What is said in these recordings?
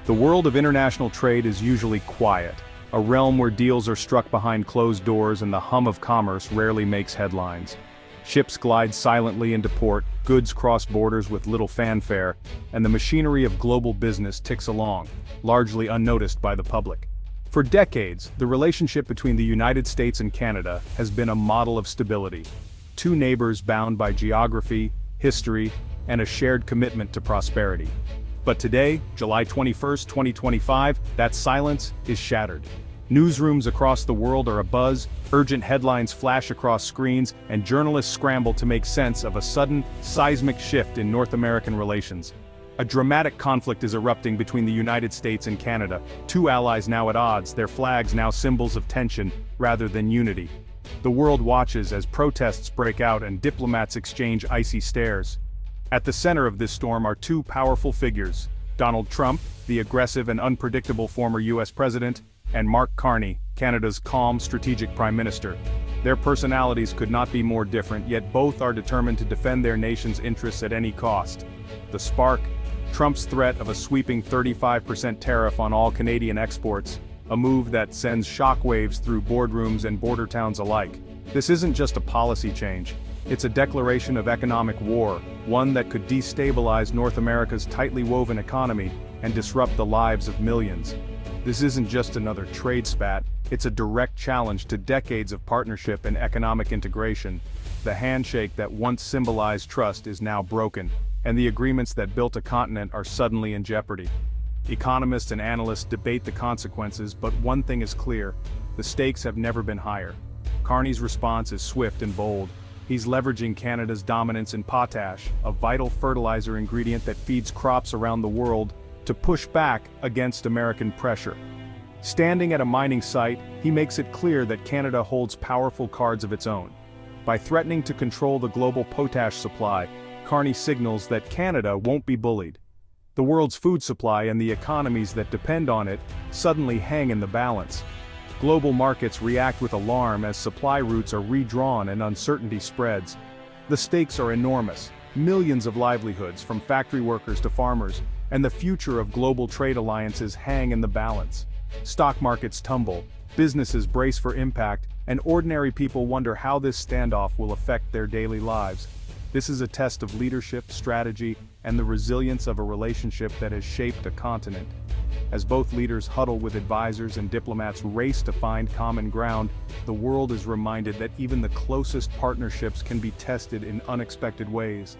The world of international trade is usually quiet, a realm where deals are struck behind closed doors and the hum of commerce rarely makes headlines. Ships glide silently into port, goods cross borders with little fanfare, and the machinery of global business ticks along, largely unnoticed by the public. For decades, the relationship between the United States and Canada has been a model of stability. Two neighbors bound by geography, history, and a shared commitment to prosperity. But today, July 21, 2025, that silence is shattered. Newsrooms across the world are abuzz, urgent headlines flash across screens, and journalists scramble to make sense of a sudden, seismic shift in North American relations. A dramatic conflict is erupting between the United States and Canada, two allies now at odds, their flags now symbols of tension rather than unity. The world watches as protests break out and diplomats exchange icy stares. At the center of this storm are two powerful figures: Donald Trump, the aggressive and unpredictable former US president, and Mark Carney, Canada's calm, strategic prime minister. Their personalities could not be more different, yet both are determined to defend their nation's interests at any cost. The spark: Trump's threat of a sweeping 35% tariff on all Canadian exports, a move that sends shockwaves through boardrooms and border towns alike. This isn't just a policy change. It's a declaration of economic war, one that could destabilize North America's tightly woven economy and disrupt the lives of millions. This isn't just another trade spat, it's a direct challenge to decades of partnership and economic integration. The handshake that once symbolized trust is now broken, and the agreements that built a continent are suddenly in jeopardy. Economists and analysts debate the consequences, but one thing is clear: the stakes have never been higher. Carney's response is swift and bold. He's leveraging Canada's dominance in potash, a vital fertilizer ingredient that feeds crops around the world, to push back against American pressure. Standing at a mining site, he makes it clear that Canada holds powerful cards of its own. By threatening to control the global potash supply, Carney signals that Canada won't be bullied. The world's food supply and the economies that depend on it suddenly hang in the balance. Global markets react with alarm as supply routes are redrawn and uncertainty spreads. The stakes are enormous: millions of livelihoods, from factory workers to farmers, and the future of global trade alliances hang in the balance. Stock markets tumble, businesses brace for impact, and ordinary people wonder how this standoff will affect their daily lives. This is a test of leadership, strategy, and the resilience of a relationship that has shaped a continent. As both leaders huddle with advisors and diplomats race to find common ground, the world is reminded that even the closest partnerships can be tested in unexpected ways.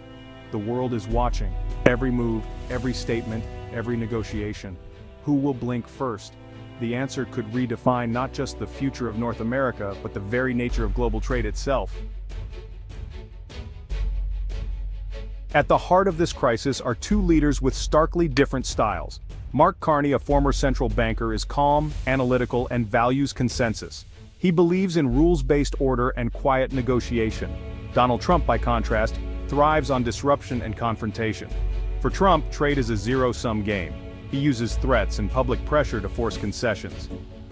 The world is watching every move, every statement, every negotiation. Who will blink first? The answer could redefine not just the future of North America, but the very nature of global trade itself. At the heart of this crisis are two leaders with starkly different styles. Mark Carney, a former central banker, is calm, analytical, and values consensus. He believes in rules-based order and quiet negotiation. Donald Trump, by contrast, thrives on disruption and confrontation. For Trump, trade is a zero-sum game. He uses threats and public pressure to force concessions.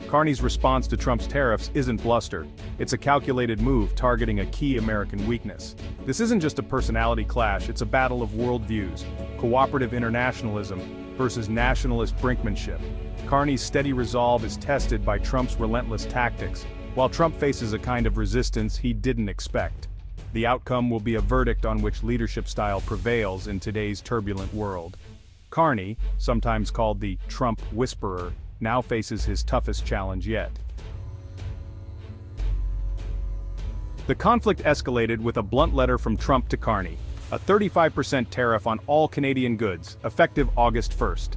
Carney's response to Trump's tariffs isn't bluster. It's a calculated move targeting a key American weakness. This isn't just a personality clash, it's a battle of worldviews: cooperative internationalism versus nationalist brinkmanship. Carney's steady resolve is tested by Trump's relentless tactics, while Trump faces a kind of resistance he didn't expect. The outcome will be a verdict on which leadership style prevails in today's turbulent world. Carney, sometimes called the Trump whisperer, now faces his toughest challenge yet. The conflict escalated with a blunt letter from Trump to Carney: a 35% tariff on all Canadian goods, effective August 1st.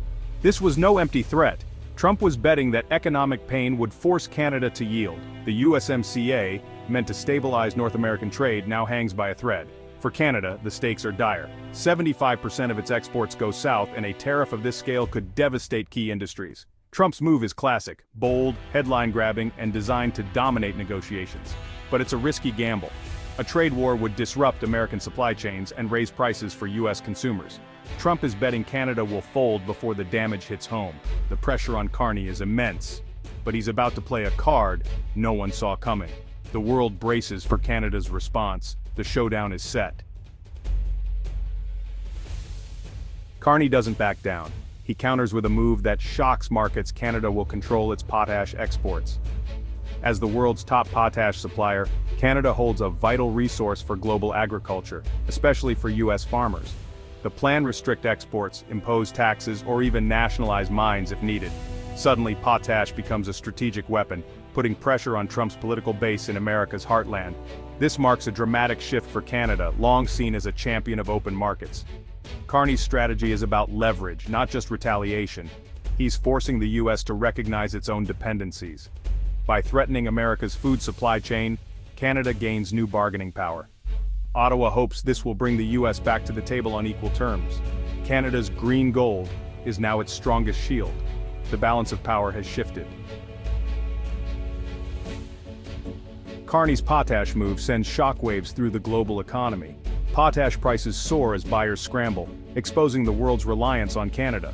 This was no empty threat. Trump was betting that economic pain would force Canada to yield. The USMCA, meant to stabilize North American trade, now hangs by a thread. For Canada, the stakes are dire. 75% of its exports go south, and a tariff of this scale could devastate key industries. Trump's move is classic: bold, headline-grabbing, and designed to dominate negotiations. But it's a risky gamble. A trade war would disrupt American supply chains and raise prices for US consumers. Trump is betting Canada will fold before the damage hits home. The pressure on Carney is immense. But he's about to play a card no one saw coming. The world braces for Canada's response. The showdown is set. Carney doesn't back down. He counters with a move that shocks markets. Canada will control its potash exports. As the world's top potash supplier, Canada holds a vital resource for global agriculture, especially for U.S. farmers. The plan restrict exports, impose taxes, or even nationalize mines if needed. Suddenly, potash becomes a strategic weapon, putting pressure on Trump's political base in America's heartland. This marks a dramatic shift for Canada, long seen as a champion of open markets. Carney's strategy is about leverage, not just retaliation. He's forcing the U.S. to recognize its own dependencies. By threatening America's food supply chain, Canada gains new bargaining power. Ottawa hopes this will bring the U.S. back to the table on equal terms. Canada's green gold is now its strongest shield. The balance of power has shifted. Carney's potash move sends shockwaves through the global economy. Potash prices soar as buyers scramble, exposing the world's reliance on Canada.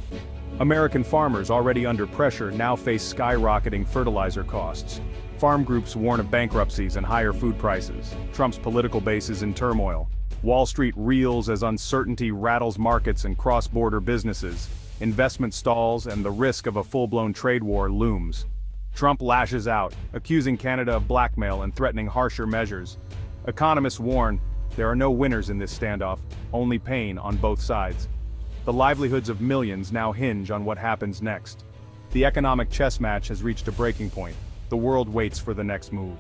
American farmers, already under pressure, now face skyrocketing fertilizer costs. Farm groups warn of bankruptcies and higher food prices. Trump's political base is in turmoil. Wall Street reels as uncertainty rattles markets and cross-border businesses. Investment stalls and the risk of a full-blown trade war looms. Trump lashes out, accusing Canada of blackmail and threatening harsher measures. Economists warn, there are no winners in this standoff, only pain on both sides. The livelihoods of millions now hinge on what happens next. The economic chess match has reached a breaking point. The world waits for the next move.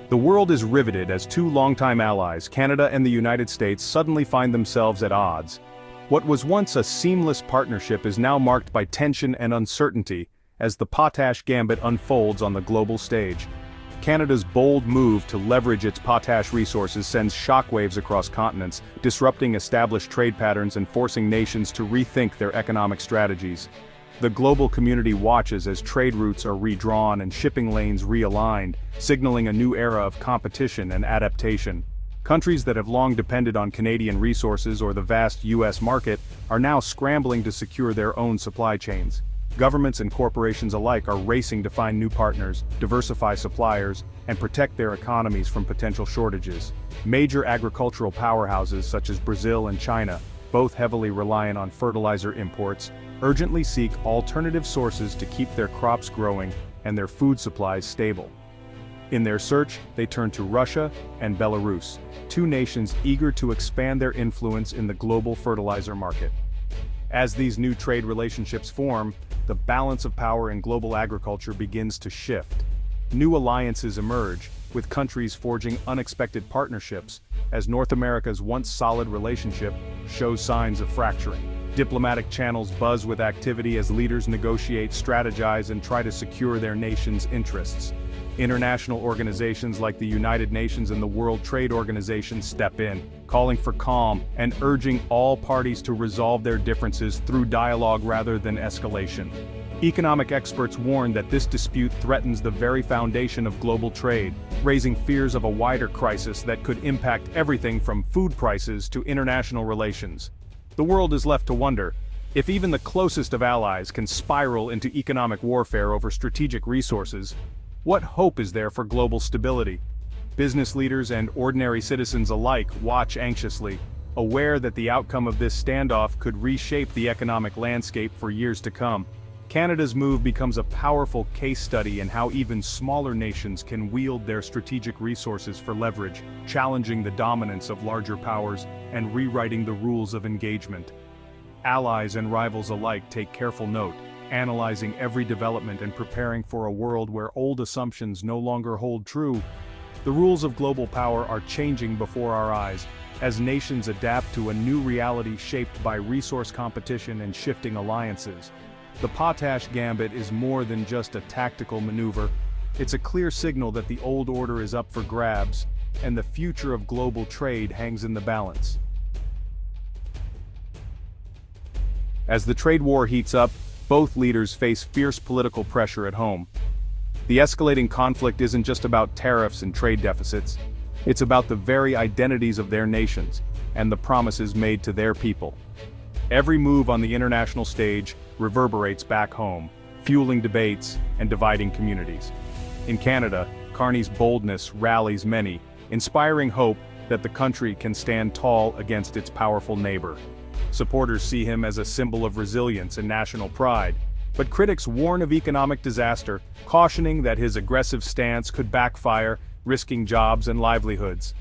The world is riveted as two longtime allies, Canada and the United States, suddenly find themselves at odds. What was once a seamless partnership is now marked by tension and uncertainty as the potash gambit unfolds on the global stage. Canada's bold move to leverage its potash resources sends shockwaves across continents, disrupting established trade patterns and forcing nations to rethink their economic strategies. The global community watches as trade routes are redrawn and shipping lanes realigned, signaling a new era of competition and adaptation. Countries that have long depended on Canadian resources or the vast U.S. market are now scrambling to secure their own supply chains. Governments and corporations alike are racing to find new partners, diversify suppliers, and protect their economies from potential shortages. Major agricultural powerhouses such as Brazil and China, both heavily reliant on fertilizer imports, urgently seek alternative sources to keep their crops growing and their food supplies stable. In their search, they turn to Russia and Belarus, two nations eager to expand their influence in the global fertilizer market. As these new trade relationships form, the balance of power in global agriculture begins to shift. New alliances emerge, with countries forging unexpected partnerships, as North America's once solid relationship shows signs of fracturing. Diplomatic channels buzz with activity as leaders negotiate, strategize, and try to secure their nation's interests. International organizations like the United Nations and the World Trade Organization step in, calling for calm and urging all parties to resolve their differences through dialogue rather than escalation. Economic experts warn that this dispute threatens the very foundation of global trade, raising fears of a wider crisis that could impact everything from food prices to international relations. The world is left to wonder, if even the closest of allies can spiral into economic warfare over strategic resources, what hope is there for global stability? Business leaders and ordinary citizens alike watch anxiously, aware that the outcome of this standoff could reshape the economic landscape for years to come. Canada's move becomes a powerful case study in how even smaller nations can wield their strategic resources for leverage, challenging the dominance of larger powers and rewriting the rules of engagement. Allies and rivals alike take careful note, analyzing every development and preparing for a world where old assumptions no longer hold true. The rules of global power are changing before our eyes, as nations adapt to a new reality shaped by resource competition and shifting alliances. The potash gambit is more than just a tactical maneuver. It's a clear signal that the old order is up for grabs, and the future of global trade hangs in the balance. As the trade war heats up, both leaders face fierce political pressure at home. The escalating conflict isn't just about tariffs and trade deficits. It's about the very identities of their nations and the promises made to their people. Every move on the international stage reverberates back home, fueling debates and dividing communities. In Canada, Carney's boldness rallies many, inspiring hope that the country can stand tall against its powerful neighbor. Supporters see him as a symbol of resilience and national pride, but critics warn of economic disaster, cautioning that his aggressive stance could backfire, risking jobs and livelihoods.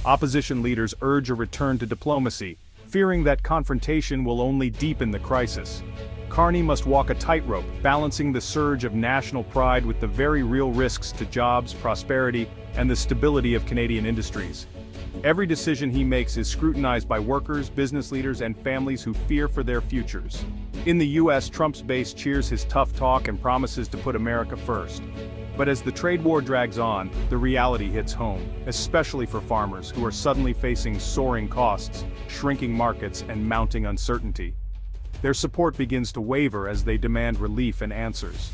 Opposition leaders urge a return to diplomacy, fearing that confrontation will only deepen the crisis. Carney must walk a tightrope, balancing the surge of national pride with the very real risks to jobs, prosperity, and the stability of Canadian industries. Every decision he makes is scrutinized by workers, business leaders, and families who fear for their futures. In the US, Trump's base cheers his tough talk and promises to put America first. But as the trade war drags on, the reality hits home, especially for farmers who are suddenly facing soaring costs, shrinking markets, and mounting uncertainty. Their support begins to waver as they demand relief and answers.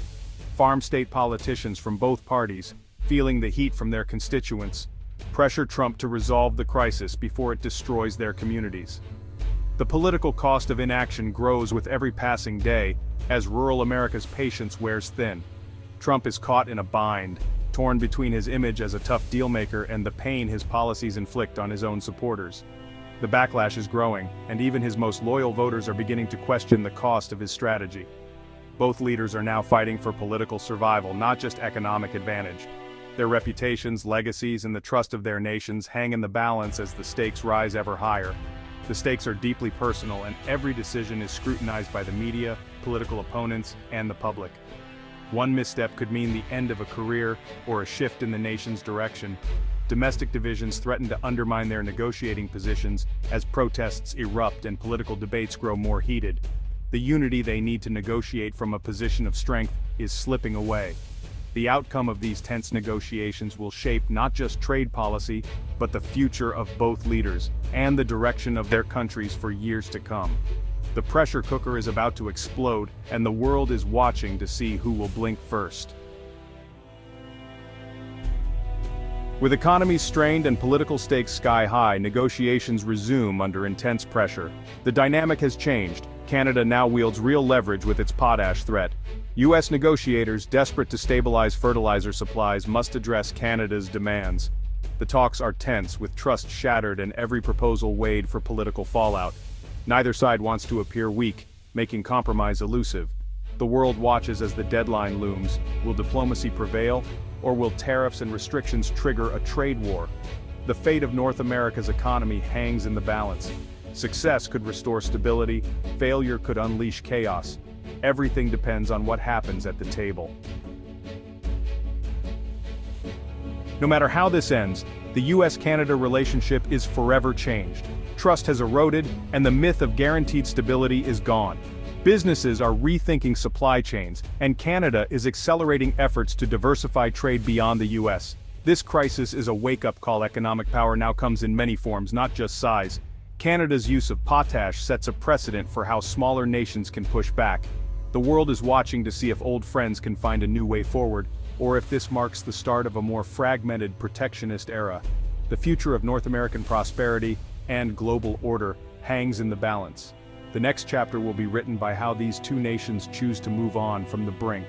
Farm state politicians from both parties, feeling the heat from their constituents, pressure Trump to resolve the crisis before it destroys their communities. The political cost of inaction grows with every passing day, as rural America's patience wears thin. Trump is caught in a bind, torn between his image as a tough dealmaker and the pain his policies inflict on his own supporters. The backlash is growing, and even his most loyal voters are beginning to question the cost of his strategy. Both leaders are now fighting for political survival, not just economic advantage. Their reputations, legacies, and the trust of their nations hang in the balance as the stakes rise ever higher. The stakes are deeply personal, and every decision is scrutinized by the media, political opponents, and the public. One misstep could mean the end of a career or a shift in the nation's direction. Domestic divisions threaten to undermine their negotiating positions as protests erupt and political debates grow more heated. The unity they need to negotiate from a position of strength is slipping away. The outcome of these tense negotiations will shape not just trade policy, but the future of both leaders and the direction of their countries for years to come. The pressure cooker is about to explode, and the world is watching to see who will blink first. With economies strained and political stakes sky high, negotiations resume under intense pressure. The dynamic has changed. Canada now wields real leverage with its potash threat. U.S. negotiators, desperate to stabilize fertilizer supplies, must address Canada's demands. The talks are tense, with trust shattered and every proposal weighed for political fallout. Neither side wants to appear weak, making compromise elusive. The world watches as the deadline looms. Will diplomacy prevail, or will tariffs and restrictions trigger a trade war? The fate of North America's economy hangs in the balance. Success could restore stability, failure could unleash chaos. Everything depends on what happens at the table. No matter how this ends, the US-Canada relationship is forever changed. Trust has eroded, and the myth of guaranteed stability is gone. Businesses are rethinking supply chains, and Canada is accelerating efforts to diversify trade beyond the US. This crisis is a wake-up call. Economic power now comes in many forms, not just size. Canada's use of potash sets a precedent for how smaller nations can push back. The world is watching to see if old friends can find a new way forward, or if this marks the start of a more fragmented protectionist era. The future of North American prosperity and global order hangs in the balance. The next chapter will be written by how these two nations choose to move on from the brink.